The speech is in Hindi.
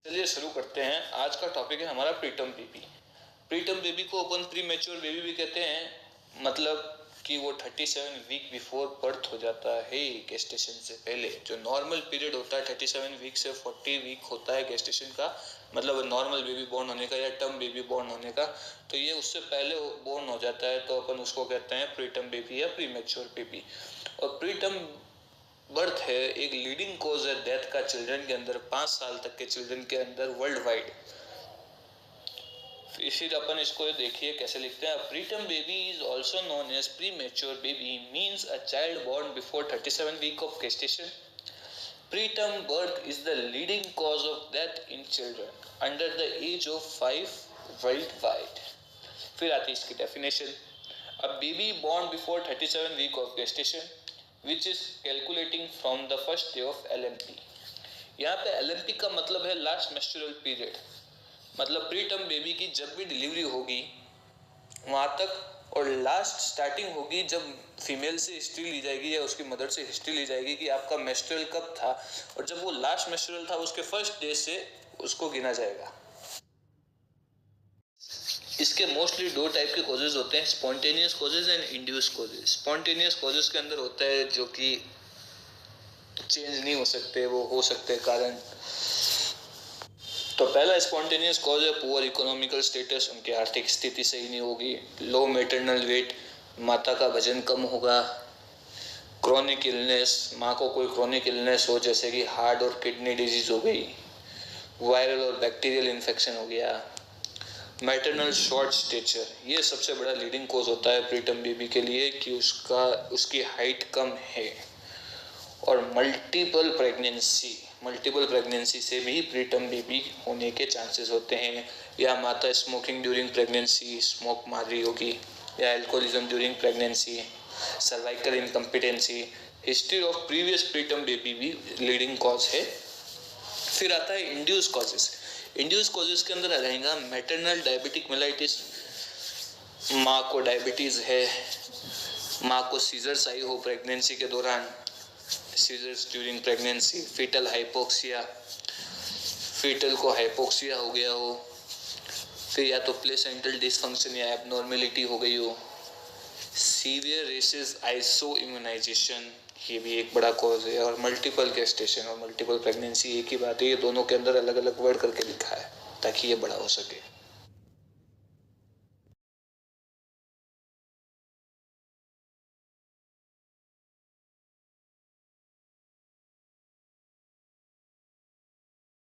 चलिए शुरू करते हैं। आज का टॉपिक है हमारा प्रीटर्म बेबी। प्रीटर्म बेबी को अपन प्री मैच्योर बेबी भी कहते हैं, मतलब कि वो 37 वीक बिफोर बर्थ हो जाता है गेस्टेशन से पहले। जो नॉर्मल पीरियड होता है 37 वीक से 40 वीक होता है गेस्टेशन का, मतलब नॉर्मल बेबी बॉर्न होने का या टर्म बेबी बॉर्न होने का, तो ये उससे पहले बॉर्न हो जाता है तो अपन उसको कहते हैं प्रीटर्म बेबी या प्री मैच्योर बेबी। और प्रीटर्म बर्थ है एक लीडिंग कॉज है डेथ का चिल्ड्रन के अंदर, 5 साल तक के चिल्ड्रन के अंदर वर्ल्ड वाइड। फिर अपन इसको देखिए कैसे लिखते हैं। Preterm baby is also known as premature baby means a child born before 37 week of gestation. Preterm birth is the leading cause of death in children under the age of 5 worldwide. फिर आती है इसकी definition. A baby born before 37 week of gestation which is calculating from the first day of LMP. यहाँ पे LMP का मतलब है लास्ट मेंस्ट्रुअल पीरियड, मतलब प्री टर्म बेबी की जब भी डिलीवरी होगी वहाँ तक, और लास्ट स्टार्टिंग होगी जब फीमेल से हिस्ट्री ली जाएगी या उसकी मदर से हिस्ट्री ली जाएगी कि आपका मेंस्ट्रुअल कब था, और जब वो लास्ट मेंस्ट्रुअल था उसके फर्स्ट डे से उसको गिना जाएगा। इसके मोस्टली दो टाइप के कॉजेज होते हैं, spontaneous causes and induce causes. Spontaneous causes के अंदर होता है जो कि चेंज नहीं हो सकते, वो हो सकते हैं कारण। तो पहला स्पॉन्टेनियस कॉज है पुअर इकोनॉमिकल स्टेटस, उनकी आर्थिक स्थिति सही नहीं होगी। लो मैटरनल वेट, माता का वजन कम होगा। क्रोनिक इलनेस, माँ को कोई क्रोनिक इलनेस हो जैसे कि हार्ट और किडनी डिजीज हो गई, वायरल और बैक्टीरियल इन्फेक्शन हो गया। मैटरनल शॉर्ट स्टेचर, ये सबसे बड़ा लीडिंग कॉज होता है प्रीटर्म बेबी के लिए कि उसकी हाइट कम है। और मल्टीपल प्रेगनेंसी से भी प्रीटर्म बेबी होने के चांसेस होते हैं। या माता स्मोकिंग ड्यूरिंग प्रेगनेंसी, स्मोक मार रही होगी, या alcoholism during pregnancy, cervical incompetency, history of previous preterm baby भी लीडिंग कॉज है। फिर आता है इंड्यूस कॉजेस। इंड्यूस कॉजेस के अंदर आ जाएगा मैटरनल डायबिटिक मेलाइटिस, माँ को डायबिटीज है, माँ को सीजर्स आई हो प्रेगनेंसी के दौरान, seizures during pregnancy. Fetal hypoxia, fetal को हाइपोक्सिया हो गया हो। फिर या तो प्लेसेंटल डिसफंक्शन या एबनॉर्मेलिटी हो गई हो। सीवियर रेसिस आइसो इम्यूनाइजेशन, ये भी एक बड़ा कॉज है। और मल्टीपल गेस्टेशन और मल्टीपल प्रेगनेंसी एक ही बात है, ये दोनों के अंदर अलग अलग वर्ड करके लिखा है ताकि ये बड़ा हो सके।